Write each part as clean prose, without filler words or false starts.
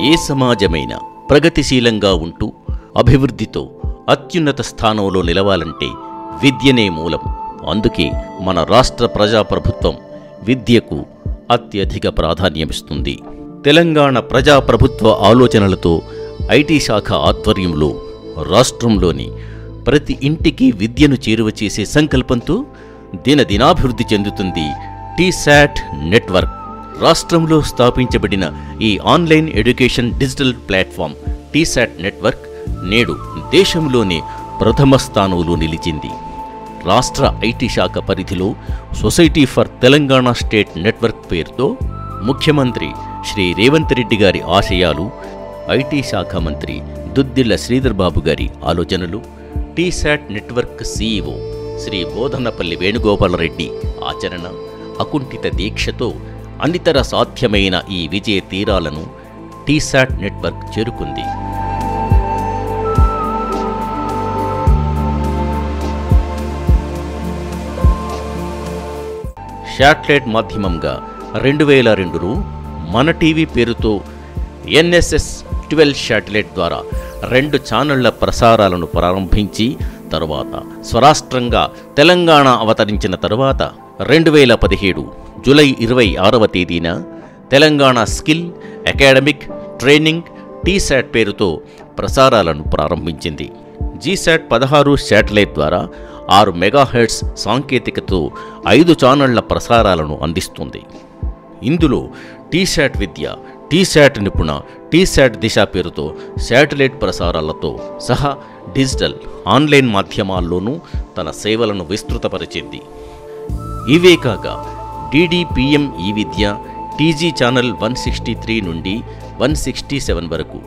ఏ సమాజమైనా ప్రగతిశీలంగా ఉంటూ అభివృద్ధితో అత్యున్నత స్థానంలో నిలవాలంటే విద్యనే మూలం. అందుకే మన రాష్ట్ర ప్రజాప్రభుత్వం విద్యకు అత్యధిక ప్రాధాన్యమిస్తుంది. తెలంగాణ ప్రజాప్రభుత్వ ఆలోచనలతో ఐటీ శాఖ ఆధ్వర్యంలో రాష్ట్రంలోని ప్రతి ఇంటికి విద్యను చేరువ చేసే సంకల్పంతో దినదినాభివృద్ధి చెందుతుంది టీశాట్ నెట్వర్క్. రాష్ట్రంలో స్థాపించబడిన ఈ online education digital platform T-SAT network నేడు దేశంలోనే ప్రథమ స్థానంలో నిలిచింది. రాష్ట్ర ఐటీ శాఖ పరిధిలో society for Telangana state network పేరుతో ముఖ్యమంత్రి శ్రీ రేవంత్ రెడ్డి గారి ఆశయాలు, ఐటీ శాఖ మంత్రి దుద్దిళ్ల శ్రీధర్ బాబు గారి ఆలోచనలు, టీశాట్ నెట్వర్క్ సీఈఓ శ్రీ బోధనపల్లి వేణుగోపాలరెడ్డి ఆచరణ, అకుంఠిత దీక్షతో అనితర సాధ్యమైన ఈ విజయ తీరాలను టీశాట్ నెట్వర్క్ చేరుకుంది. శాటిలైట్ మాధ్యమంగా 2002లో మన టీవీ పేరుతో NSS-12 శాటిలైట్ ద్వారా 2 ఛానళ్ల ప్రసారాలను ప్రారంభించి తరువాత స్వరాష్ట్రంగా తెలంగాణ అవతరించిన తరువాత 2017 జూలై 26వ తేదీన Telangana skill academic training T-SAT పేరుతో ప్రసారాలను ప్రారంభించింది. జీశాట్ 16 శాటిలైట్ ద్వారా 6 మెగాహెర్ట్జ్ సాంకేతికతో 5 ఛానళ్ల ప్రసారాలను అందిస్తుంది. ఇందులో టీశాట్ విద్య, టీశాట్ నిపుణ, టీశాట్ దిశ పేరుతో శాటిలైట్ ప్రసారాలతో సహా డిజిటల్ ఆన్లైన్ మాధ్యమాల్లోనూ తన సేవలను విస్తృతపరిచింది. ఇవే కాక DDPM ఈ విద్య, TG ఛానల్ 163 నుండి 167 వరకు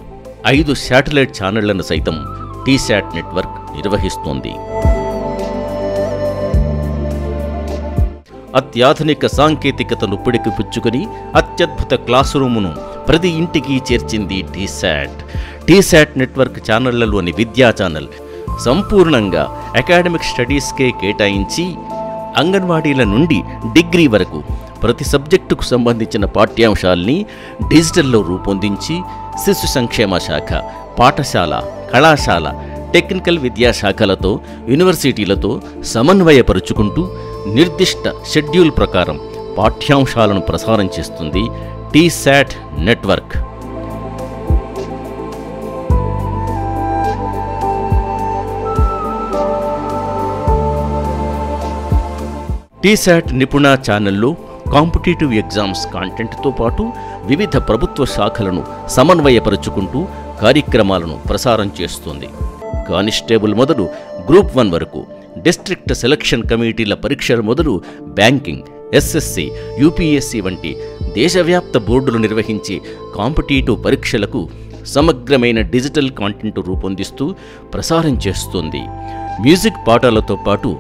5 శాటిలైట్ ఛానళ్లను సైతం టీశాట్ నెట్వర్క్ నిర్వహిస్తోంది. అత్యాధునిక సాంకేతికతను పిడికిపుచ్చుకొని అత్యద్భుత క్లాస్ రూమును ప్రతి ఇంటికి చేర్చింది టీశాట్. టీశాట్ నెట్వర్క్ ఛానళ్లలోని విద్యా ఛానల్ సంపూర్ణంగా అకాడమిక్ స్టడీస్కే కేటాయించి అంగన్వాడీల నుండి డిగ్రీ వరకు ప్రతి సబ్జెక్టుకు సంబంధించిన పాఠ్యాంశాల్ని డిజిటల్లో రూపొందించి శిశు సంక్షేమ శాఖ, పాఠశాల, కళాశాల, టెక్నికల్ విద్యాశాఖలతో, యూనివర్సిటీలతో సమన్వయపరుచుకుంటూ నిర్దిష్ట షెడ్యూల్ ప్రకారం పాఠ్యాంశాలను ప్రసారం చేస్తుంది టీశాట్ నెట్వర్క్. టీశాట్ నిపుణ ఛానల్లో కాంపిటేటివ్ ఎగ్జామ్స్ కాంటెంట్తో పాటు వివిధ ప్రభుత్వ శాఖలను సమన్వయపరుచుకుంటూ కార్యక్రమాలను ప్రసారం చేస్తుంది. కానిస్టేబుల్ మొదలు గ్రూప్ 1 వరకు, డిస్ట్రిక్ట్ సెలక్షన్ కమిటీల పరీక్షలు మొదలు బ్యాంకింగ్, SSC, UPSC వంటి దేశవ్యాప్త బోర్డులు నిర్వహించే కాంపిటేటివ్ పరీక్షలకు సమగ్రమైన డిజిటల్ కాంటెంట్ రూపొందిస్తూ ప్రసారం చేస్తుంది. మ్యూజిక్ పాఠాలతో పాటు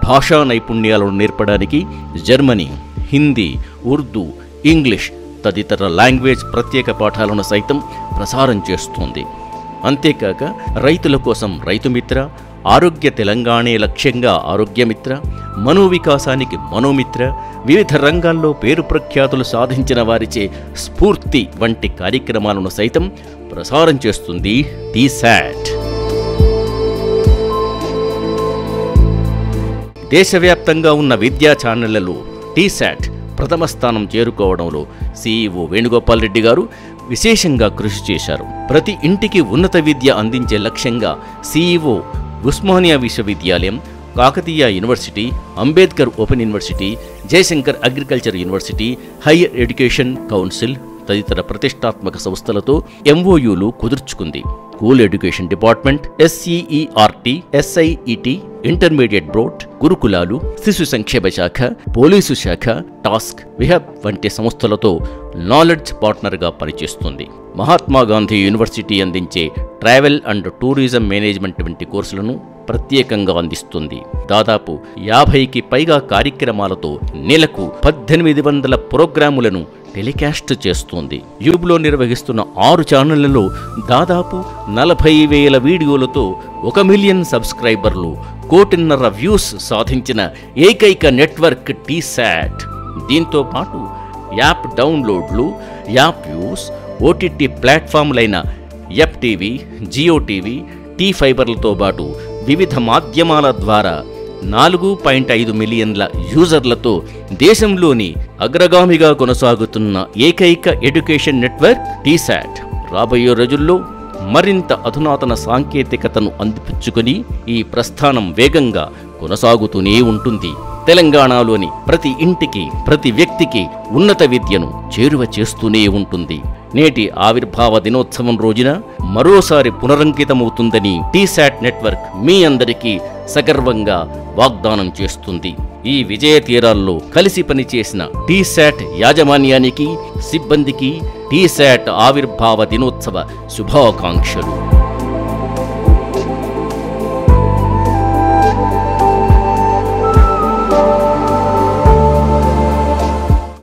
భాషా నైపుణ్యాలను నేర్పడానికి జర్మనీ, హిందీ, ఉర్దూ, ఇంగ్లీష్ తదితర లాంగ్వేజ్ ప్రత్యేక పాఠాలను సైతం ప్రసారం చేస్తుంది. అంతేకాక రైతుల కోసం రైతుమిత్ర, ఆరోగ్య తెలంగాణే లక్ష్యంగా ఆరోగ్యమిత్ర, మనోవికాసానికి మనోమిత్ర, వివిధ రంగాల్లో పేరు ప్రఖ్యాతులు సాధించిన వారిచే స్ఫూర్తి వంటి కార్యక్రమాలను సైతం ప్రసారం చేస్తుంది టీశాట్. దేశవ్యాప్తంగా ఉన్న విద్యా ఛానళ్లలో టీశాట్ ప్రథమ స్థానం చేరుకోవడంలో CEO వేణుగోపాల్ రెడ్డి గారు విశేషంగా కృషి చేశారు. ప్రతి ఇంటికి ఉన్నత విద్య అందించే లక్ష్యంగా CEO ఉస్మానియా విశ్వవిద్యాలయం, Kakatiya university, Ambedkar open university, Jayashankar agriculture university, higher education council తదితర ప్రతిష్టాత్మక సంస్థలతో MOUలు కుదుర్చుకుంది. School education department, SCERT, SIET, intermediate board, గురుకులాలు, శిశు సంక్షేమ శాఖ, పోలీసు శాఖ, టాస్క్, విహబ్ వంటి సంస్థలతో నాలెడ్జ్ పార్ట్నర్గా పనిచేస్తుంది. మహాత్మా గాంధీ యూనివర్సిటీ అందించే ట్రావెల్ అండ్ టూరిజం మేనేజ్మెంట్ వంటి కోర్సులను ప్రత్యేకంగా అందిస్తుంది. దాదాపు 50కి పైగా కార్యక్రమాలతో నెలకు 1800 ప్రోగ్రాములను టెలికాస్ట్ చేస్తోంది. యూట్యూబ్లో నిర్వహిస్తున్న 6 ఛానళ్లలో దాదాపు 40,000 వీడియోలతో 1 మిలియన్ సబ్స్క్రైబర్లు, 1.5 కోటి వ్యూస్ సాధించిన ఏకైక నెట్వర్క్ టీశాట్. దీంతో పాటు యాప్ డౌన్లోడ్లు, యాప్ వ్యూస్, ఓటీటీ ప్లాట్ఫామ్లైన FTV, జియో టీవీ, టీ ఫైబర్లతో పాటు వివిధ మాధ్యమాల ద్వారా 4.5 మిలియన్ల యూజర్లతో దేశంలోని అగ్రగామిగా కొనసాగుతున్న ఏకైక ఎడ్యుకేషన్ నెట్వర్క్ టీశాట్ రాబోయే రోజుల్లో మరింత అధునాతన సాంకేతికతను అందిపుచ్చుకొని ఈ ప్రస్థానం వేగంగా కొనసాగుతూనే ఉంటుంది. తెలంగాణలోని ప్రతి ఇంటికి, ప్రతి వ్యక్తికి ఉన్నత విద్యను చేరువ చేస్తూనే ఉంటుంది. నేటి ఆవిర్భావ దినోత్సవం రోజున మరోసారి పునరంకితమవుతుందని టీశాట్ నెట్వర్క్ మీ అందరికీ సగర్వంగా వాగ్దానం చేస్తుంది. ఈ విజయ తీరాల్లో కలిసి పనిచేసిన టీశాట్ యాజమాన్యానికి, సిబ్బందికి టీశాట్ ఆవిర్భావ దినోత్సవ శుభాకాంక్షలు.